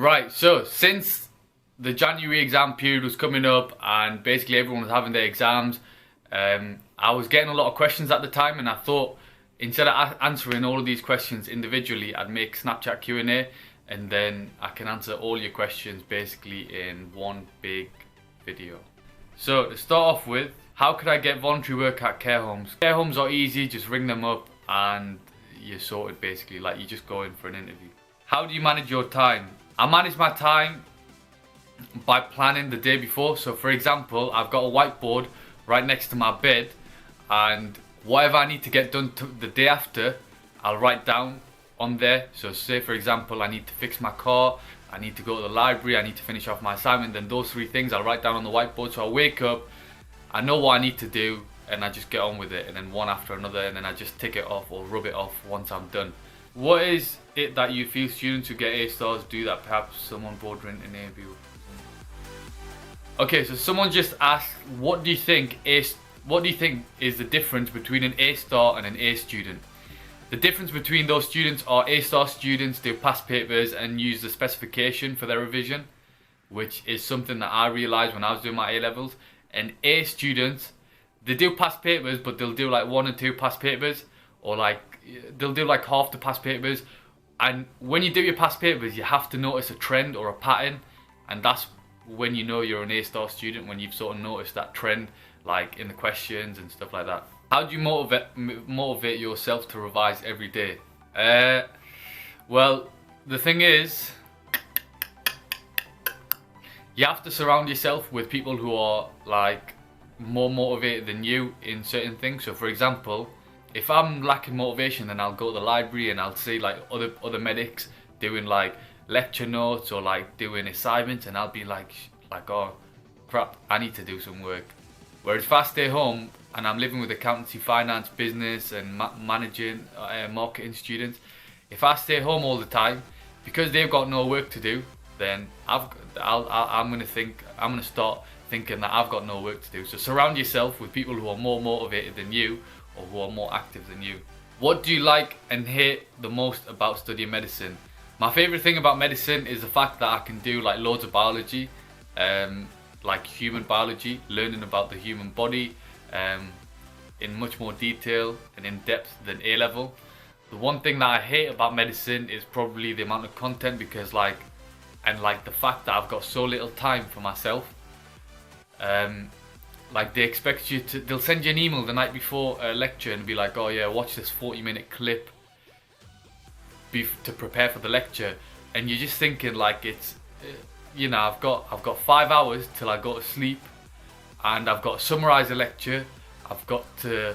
Right, so since the January exam period was coming up and basically everyone was having their exams, I was getting a lot of questions at the time, and I thought instead of answering all of these questions individually, I'd make Snapchat Q&A, and then I can answer all your questions basically in one big video. So to start off with, how could I get voluntary work at care homes? Care homes are easy, just ring them up and you're sorted basically, like you just go in for an interview. How do you manage your time? I manage my time by planning the day before. So for example, I've got a whiteboard right next to my bed, and whatever I need to get done the day after, I'll write down on there. So say for example, I need to fix my car, I need to go to the library, I need to finish off my assignment, then those three things I'll write down on the whiteboard. So I wake up, I know what I need to do, and I just get on with it, and then one after another, and then I just tick it off or rub it off once I'm done. What is it that you feel students who get A stars do that perhaps someone bordering in A B? Okay, so someone just asked, what do you think is the difference between an A star and an A student? The difference between those students are A star students do past papers and use the specification for their revision, which is something that I realised when I was doing my A levels. And A students, they do past papers, but they'll do like 1 or 2 past papers, or like they'll do like half the past papers. And when you do your past papers, you have to notice a trend or a pattern, and that's when you know you're an A star student, when you've sort of noticed that trend, like in the questions and stuff like that. How do you motivate yourself to revise every day? Well, the thing is, you have to surround yourself with people who are like more motivated than you in certain things. So for example, if I'm lacking motivation, then I'll go to the library and I'll see like other medics doing like lecture notes or like doing assignments, and I'll be like oh crap, I need to do some work. Whereas if I stay home and I'm living with accountancy, finance, business and managing marketing students, if I stay home all the time because they've got no work to do, then I'm gonna start thinking that I've got no work to do. So surround yourself with people who are more motivated than you or who are more active than you. What do you like and hate the most about studying medicine? My favourite thing about medicine is the fact that I can do like loads of biology, like human biology, learning about the human body in much more detail and in depth than A level. The one thing that I hate about medicine is probably the amount of content, because like the fact that I've got so little time for myself. Like they expect you to, they'll send you an email the night before a lecture and be like, oh yeah, watch this 40-minute clip to prepare for the lecture, and you're just thinking like it's, you know, I've got 5 hours till I go to sleep, and I've got to summarise a lecture. I've got to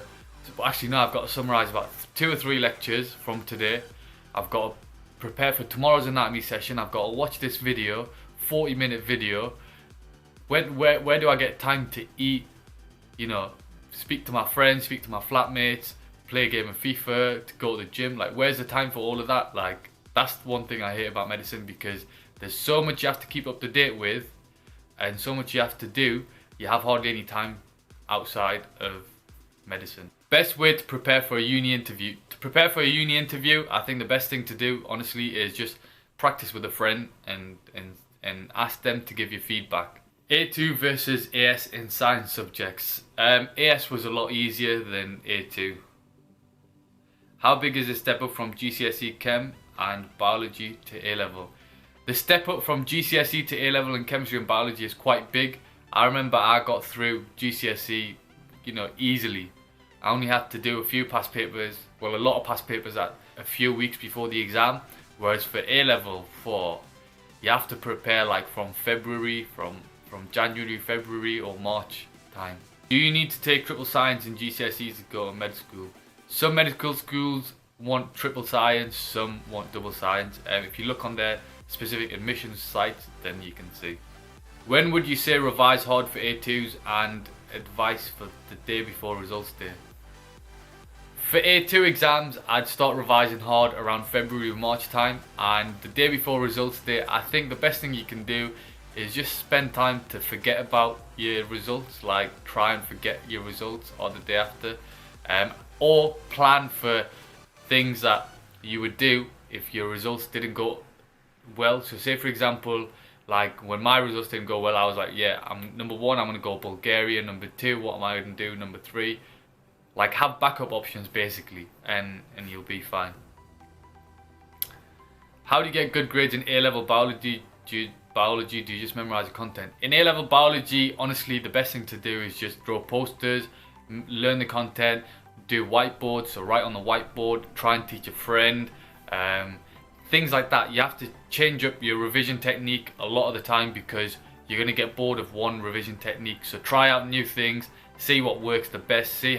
summarise about 2 or 3 lectures from today. I've got to prepare for tomorrow's anatomy session. I've got to watch this video, 40-minute video. Where do I get time to eat? You know, speak to my friends, speak to my flatmates, play a game of FIFA, to go to the gym. Like, where's the time for all of that? Like, that's one thing I hate about medicine, because there's so much you have to keep up to date with and so much you have to do. You have hardly any time outside of medicine. Best way to prepare for a uni interview. To prepare for a uni interview, I think the best thing to do, honestly, is just practice with a friend and ask them to give you feedback. A2 versus AS in science subjects. AS was a lot easier than A2. How big is the step up from GCSE Chem and Biology to A level? The step up from GCSE to A level in chemistry and biology is quite big. I remember I got through GCSE, you know, easily. I only had to do a few past papers, well, a lot of past papers at a few weeks before the exam. Whereas for A level 4, you have to prepare like from February, from January, February or March time. Do you need to take triple science in GCSEs to go to med school? Some medical schools want triple science, some want double science. If you look on their specific admissions sites, then you can see. When would you say revise hard for A2s, and advice for the day before results day? For A2 exams, I'd start revising hard around February or March time, and the day before results day, I think the best thing you can do is just spend time to forget about your results, like try and forget your results or the day after, or plan for things that you would do if your results didn't go well. So say for example, like when my results didn't go well, I was like, yeah, number one, I'm gonna go Bulgaria. Number two, what am I gonna do? Number three, like have backup options basically, and you'll be fine. How do you get good grades in A-level biology? Do you just memorize the content? In A-level biology, honestly, the best thing to do is just draw posters, learn the content, do whiteboards, so write on the whiteboard, try and teach a friend, things like that. You have to change up your revision technique a lot of the time because you're going to get bored of one revision technique. So try out new things, see what works the best, see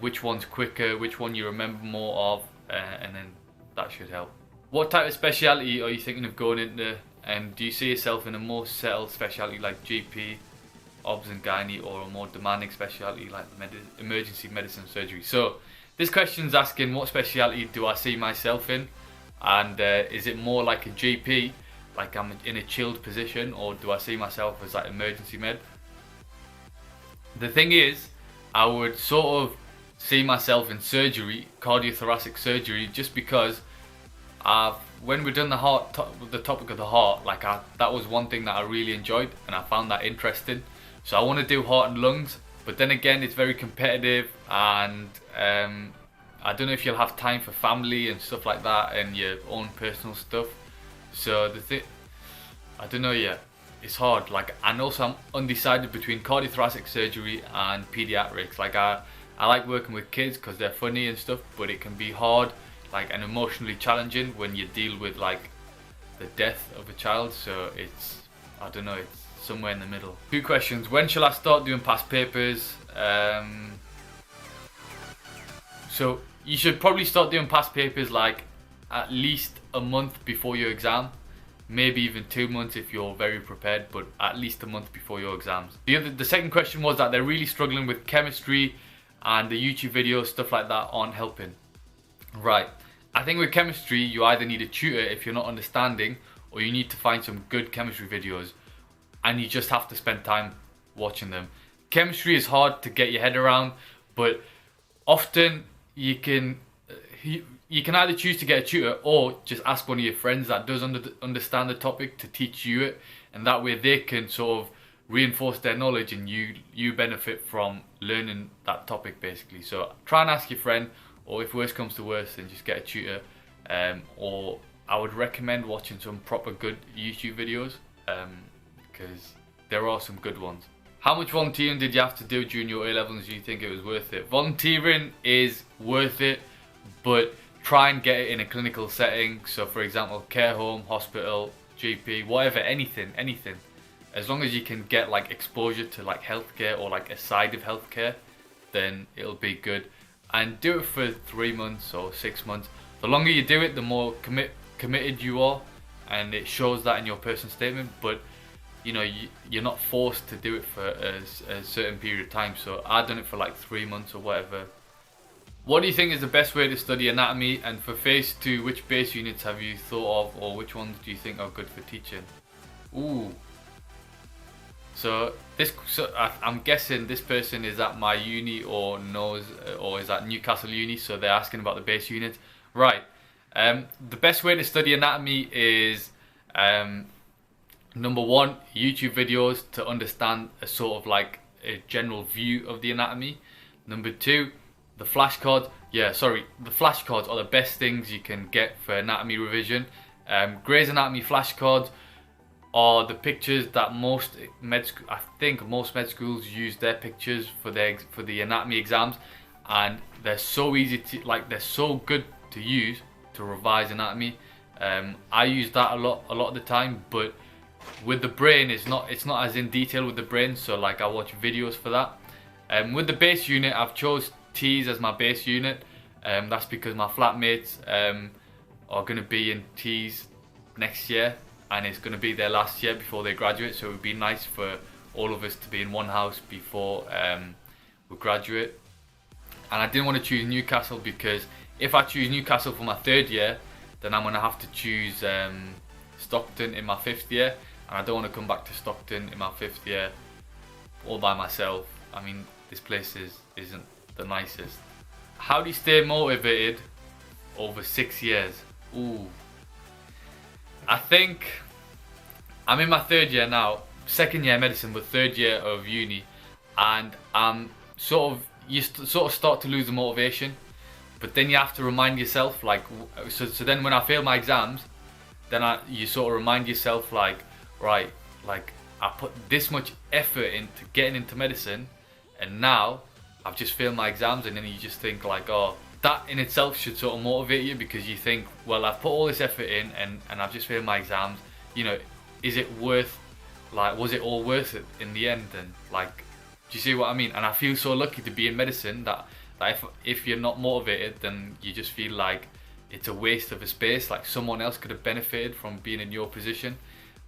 which one's quicker, which one you remember more of, and then that should help. What type of speciality are you thinking of going into, and do you see yourself in a more settled speciality like GP, obs and gynae, or a more demanding speciality like emergency medicine surgery? So this question's asking what speciality do I see myself in, and is it more like a GP, like I'm in a chilled position, or do I see myself as like emergency med? The thing is, I would sort of see myself in surgery, cardiothoracic surgery, just because when we done the topic of the heart, like that was one thing that I really enjoyed and I found that interesting. So I want to do heart and lungs, but then again, it's very competitive, and I don't know if you'll have time for family and stuff like that and your own personal stuff. So I don't know yet. It's hard. Like, and also I'm undecided between cardiothoracic surgery and pediatrics. Like I like working with kids because they're funny and stuff, but it can be hard, like, and emotionally challenging when you deal with like the death of a child. So I don't know, it's somewhere in the middle. 2 questions. When shall I start doing past papers? So you should probably start doing past papers like at least a month before your exam, maybe even 2 months if you're very prepared, but at least a month before your exams. The second question was that they're really struggling with chemistry and the YouTube videos, stuff like that aren't helping. Right, I think with chemistry you either need a tutor if you're not understanding, or you need to find some good chemistry videos, and you just have to spend time watching them. Chemistry is hard to get your head around, but often you can either choose to get a tutor or just ask one of your friends that does understand the topic to teach you it, and that way they can sort of reinforce their knowledge and you benefit from learning that topic basically. So try and ask your friend, or if worse comes to worse, then just get a tutor, or I would recommend watching some proper good YouTube videos, because there are some good ones. How much volunteering did you have to do during your A-levels? Do you think it was worth it? Volunteering is worth it, but try and get it in a clinical setting. So for example, care home, hospital, GP, whatever, anything. As long as you can get like exposure to like healthcare or like a side of healthcare, then it'll be good. And do it for 3 months or 6 months. The longer you do it, the more committed you are, and it shows that in your personal statement. But you know, you're not forced to do it for a certain period of time. So I've done it for like 3 months or whatever. What do you think is the best way to study anatomy? And for phase 2, which base units have you thought of, or which ones do you think are good for teaching? Ooh. So I'm guessing this person is at my uni or is at Newcastle Uni, so they're asking about the base units. Right. The best way to study anatomy is number 1, YouTube videos to understand a sort of like a general view of the anatomy. Number 2, the flashcards. The flashcards are the best things you can get for anatomy revision. Grey's Anatomy flashcards are the pictures that most med schools use their pictures for the anatomy exams, and they're so easy to, like, they're so good to use to revise anatomy. I use that a lot of the time, but with the brain it's not as in detail with the brain, so like I watch videos for that. With the base unit, I've chose T's as my base unit. That's because my flatmates are going to be in T's next year, and it's going to be their last year before they graduate, so it would be nice for all of us to be in one house before we graduate. And I didn't want to choose Newcastle because if I choose Newcastle for my 3rd year, then I'm going to have to choose Stockton in my 5th year, and I don't want to come back to Stockton in my 5th year all by myself. I mean, this place isn't the nicest. How do you stay motivated over 6 years? Ooh. I think I'm in my third year now, second year medicine, but third year of uni, and I'm sort of sort of start to lose the motivation. But then you have to remind yourself, like, so then when I fail my exams, then you sort of remind yourself, like, right, like I put this much effort into getting into medicine, and now I've just failed my exams, and then you just think like, oh, that in itself should sort of motivate you, because you think, well, I've put all this effort in, and I've just failed my exams. You know, is it worth, like, was it all worth it in the end? And like, do you see what I mean? And I feel so lucky to be in medicine that if you're not motivated, then you just feel like it's a waste of a space. Like someone else could have benefited from being in your position,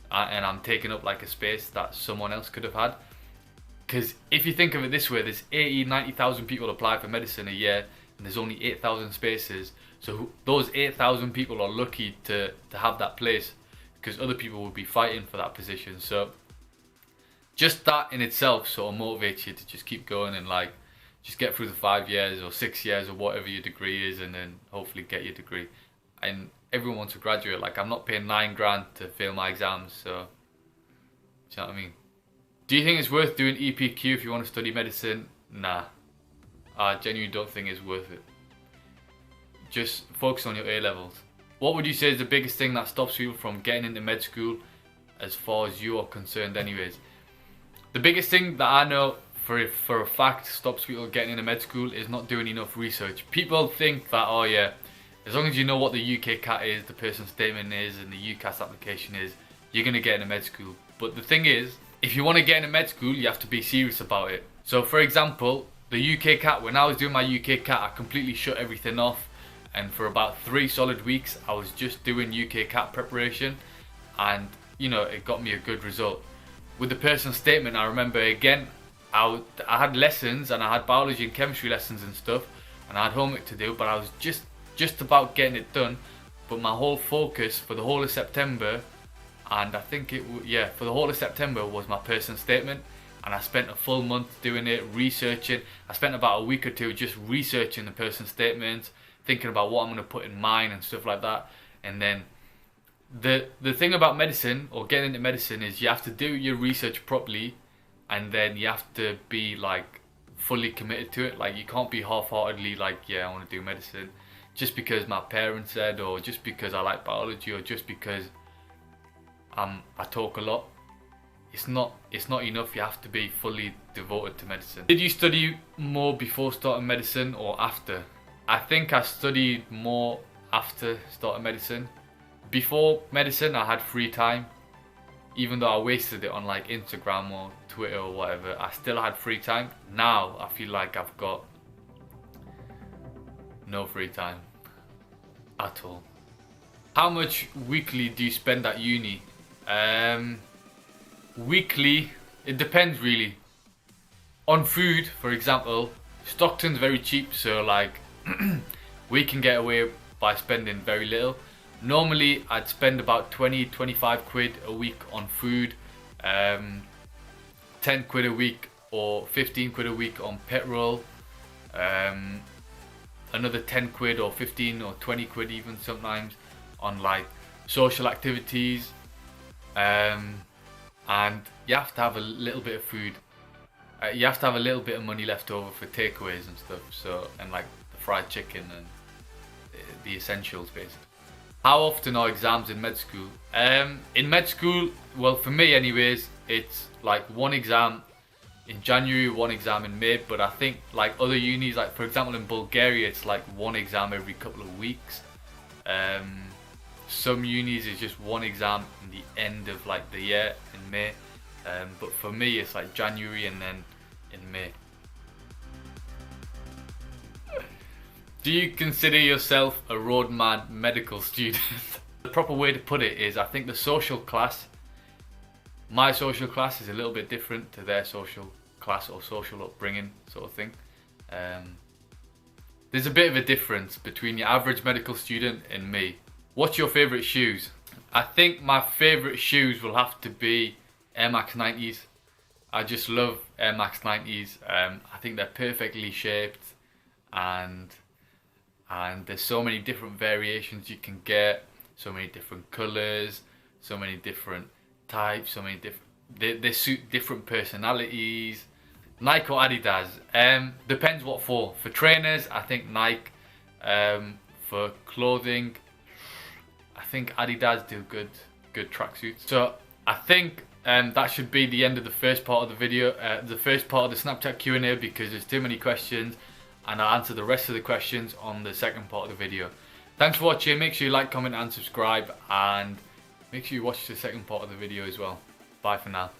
and I'm taking up like a space that someone else could have had. Because if you think of it this way, there's 90,000 people apply for medicine a year, and there's only 8,000 spaces. So those 8,000 people are lucky to have that place, because other people would be fighting for that position. So just that in itself sort of motivates you to just keep going and like just get through the 5 years or 6 years or whatever your degree is, and then hopefully get your degree. And everyone wants to graduate. Like, I'm not paying $9,000 to fail my exams, so do you know what I mean? Do you think it's worth doing EPQ if you want to study medicine? Nah, I genuinely don't think it's worth it. Just focus on your A levels. What would you say is the biggest thing that stops people from getting into med school, as far as you are concerned anyways? The biggest thing that I know for a fact stops people getting into med school is not doing enough research. People think that, oh yeah, as long as you know what the UK CAT is, the person statement is, and the UCAS application is, you're going to get into med school. But the thing is, if you want to get into med school, you have to be serious about it. So for example, the UK CAT, when I was doing my UK CAT, I completely shut everything off. And for about 3 solid weeks, I was just doing UK CAT preparation. And, you know, it got me a good result. With the personal statement, I remember again, I had lessons, and I had biology and chemistry lessons and stuff, and I had homework to do, but I was just about getting it done. But my whole focus for the whole of September, and I think for the whole of September was my personal statement. And I spent a full month doing it, researching. I spent about a week or 2 just researching the personal statement, thinking about what I'm going to put in mine and stuff like that. And then the thing about medicine, or getting into medicine, is you have to do your research properly, and then you have to be like fully committed to it. Like, you can't be half-heartedly like, yeah, I want to do medicine just because my parents said, or just because I like biology, or just because I talk a lot. It's not enough. You have to be fully devoted to medicine. Did you study more before starting medicine or after? I think I studied more after starting medicine. Before medicine, I had free time. Even though I wasted it on like Instagram or Twitter or whatever, I still had free time. Now I feel like I've got no free time at all. How much weekly do you spend at uni? Weekly, it depends really. On food, for example, Stockton's very cheap, so like we can get away by spending very little. Normally I'd spend about 20-25 quid a week on food, 10 quid a week or 15 quid a week on petrol, another 10 quid or 15 or 20 quid even sometimes on like social activities, and you have to have a little bit of food. You have to have a little bit of money left over for takeaways and stuff, so, and like the fried chicken and the essentials basically. How often are exams in med school? In med school, well, for me anyways, it's like 1 exam in January, 1 exam in May. But I think like other unis, like for example in Bulgaria, it's like 1 exam every couple of weeks. Some unis is just 1 exam in the end of like the year in May. But for me, it's like January and then in May. Do you consider yourself a roadman medical student? The proper way to put it is, I think the social class, my social class is a little bit different to their social class or social upbringing sort of thing. There's a bit of a difference between your average medical student and me. What's your favourite shoes? I think my favourite shoes will have to be Air Max 90s. I just love Air Max 90s. I think they're perfectly shaped, and there's so many different variations you can get, so many different colours, so many different types, so many different, they suit different personalities. Nike or Adidas? Depends what for. For trainers, I think Nike. For clothing, I think Adidas do good tracksuits. So I think that should be the end of the first part of the video, the first part of the Snapchat Q&A, because there's too many questions, and I'll answer the rest of the questions on the second part of the video. Thanks for watching. Make sure you like, comment and subscribe, and make sure you watch the second part of the video as well. Bye for now.